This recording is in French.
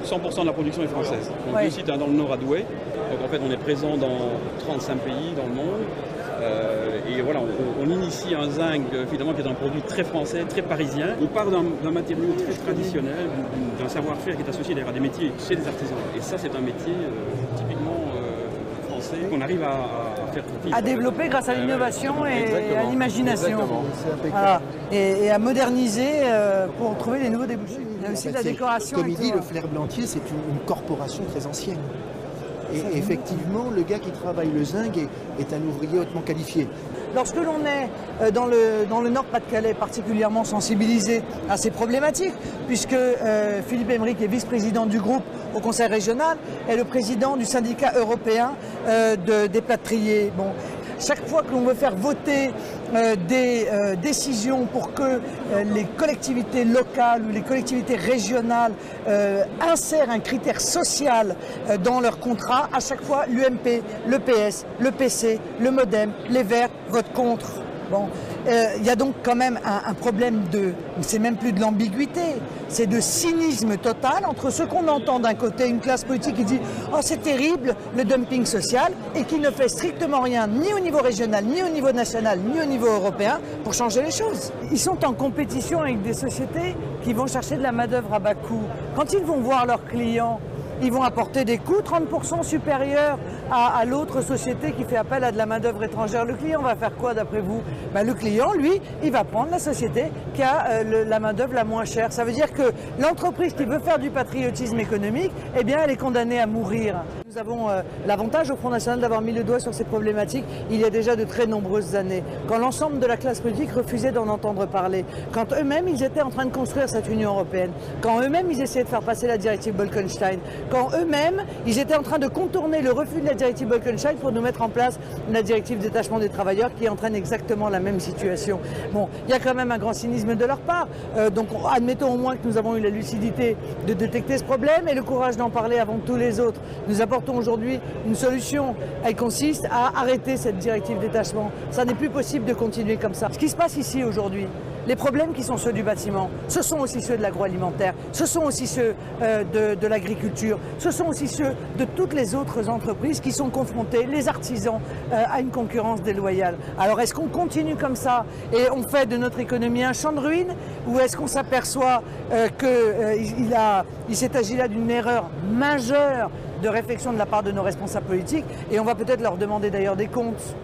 100% de la production est française. Donc le site est dans le nord à Douai. Donc en fait on est présent dans 35 pays dans le monde. Et voilà, on initie un zinc finalement qui est un produit très français, très parisien. On part d'un matériau très traditionnel, d'un savoir-faire qui est associé d'ailleurs à des métiers chez les artisans. Et ça c'est un métier typiquement français qu'on arrive à faire vivre. À développer grâce à l'innovation et à l'imagination. Voilà. Et à moderniser pour trouver des nouveaux débouchés. Il y a aussi de la décoration. Comme il dit, le Flair Blantier, c'est une corporation très ancienne. Et effectivement, le gars qui travaille le zinc est un ouvrier hautement qualifié. Lorsque l'on est dans le Nord-Pas-de-Calais particulièrement sensibilisé à ces problématiques, puisque Philippe Aymerich est vice-président du groupe au Conseil régional et le président du syndicat européen des plâtriers. Bon, chaque fois que l'on veut faire voter des décisions pour que les collectivités locales ou les collectivités régionales insèrent un critère social dans leur contrat, à chaque fois l'UMP, le PS, le PC, le MoDem, les Verts votent contre. Bon, il y a donc quand même un problème c'est même plus de l'ambiguïté, c'est de cynisme total entre ce qu'on entend d'un côté, une classe politique qui dit « Oh c'est terrible le dumping social » et qui ne fait strictement rien ni au niveau régional, ni au niveau national, ni au niveau européen pour changer les choses. Ils sont en compétition avec des sociétés qui vont chercher de la main-d'œuvre à bas coût. Quand ils vont voir leurs clients, ils vont apporter des coûts 30% supérieurs à l'autre société qui fait appel à de la main-d'œuvre étrangère. Le client va faire quoi d'après vous? Ben, le client, lui, il va prendre la société qui a la main-d'œuvre la moins chère. Ça veut dire que l'entreprise qui veut faire du patriotisme économique, eh bien, elle est condamnée à mourir. Nous avons l'avantage au Front National d'avoir mis le doigt sur ces problématiques il y a déjà de très nombreuses années. Quand l'ensemble de la classe politique refusait d'en entendre parler, quand eux-mêmes ils étaient en train de construire cette Union européenne, quand eux-mêmes ils essayaient de faire passer la directive Bolkestein, quand eux-mêmes ils étaient en train de contourner le refus de la directive Bolkestein pour nous mettre en place la directive détachement des travailleurs qui entraîne exactement la même situation. Bon, il y a quand même un grand cynisme de leur part, donc admettons au moins que nous avons eu la lucidité de détecter ce problème et le courage d'en parler avant tous les autres. Nous apportons aujourd'hui une solution. Elle consiste à arrêter cette directive détachement. Ça n'est plus possible de continuer comme ça. Ce qui se passe ici aujourd'hui, les problèmes qui sont ceux du bâtiment, ce sont aussi ceux de l'agroalimentaire, ce sont aussi ceux de l'agriculture, ce sont aussi ceux de toutes les autres entreprises qui sont confrontées, les artisans, à une concurrence déloyale. Alors est-ce qu'on continue comme ça et on fait de notre économie un champ de ruines, ou est-ce qu'on s'aperçoit qu'il s'est agi là d'une erreur majeure de réflexion de la part de nos responsables politiques, et on va peut-être leur demander d'ailleurs des comptes.